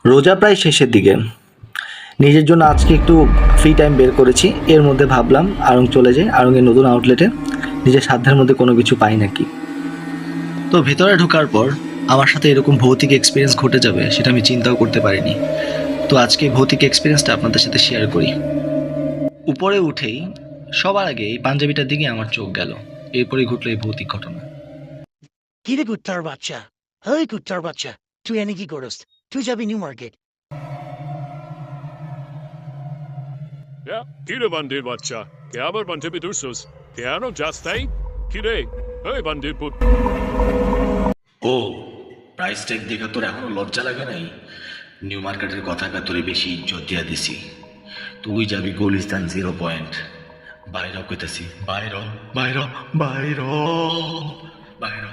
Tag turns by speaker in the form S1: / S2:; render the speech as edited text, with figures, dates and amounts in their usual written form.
S1: রোজা প্রায় শেষের দিকে। নিজের জন্য আজকে একটু ফ্রি টাইম বের করেছি। এর মধ্যে ভাবলাম আড়ং চলে যাই, আড়ংয়ের নতুন আউটলেটে নিজের সাধ্যের মধ্যে কোনো কিছু পাই নাকি। তো ভেতরে ঢোকার পর আমার সাথে এরকম ভৌতিক এক্সপিরিয়েন্স ঘটে যাবে সেটা আমি চিন্তাও করতে পারিনি। তো আজকে ভৌতিক এক্সপিরিয়েন্সটা আপনাদের সাথে শেয়ার করি। উপরে উঠেই সবার আগে এই পাঞ্জাবিটার দিকে আমার চোখ গেল। এরপরেই ঘটলো এই ভৌতিক ঘটনা।
S2: কিরে কুত্তার বাচ্চা, হেই কুত্তার বাচ্চা, তুই এনে কি করস? তুই যাবি নিউ মার্কেট।
S3: Ja, কিরে বান্দির বাচ্চা, কে আবার বান্ধিবি দুসুস? কেন যাস তাই? কিরে, এই বান্দির পুত।
S1: ও, প্রাইস ট্যাগ দেখে তোর এখনো লজ্জা লাগে নাই? নিউ মার্কেটের কথা তোরে বেশি ইজ্জত দিয়া দিছি। তুই যাবি গুলিস্তান 0 পয়েন্ট। বাইর কইতাছি, বাইর বাইর বাইর বাইর।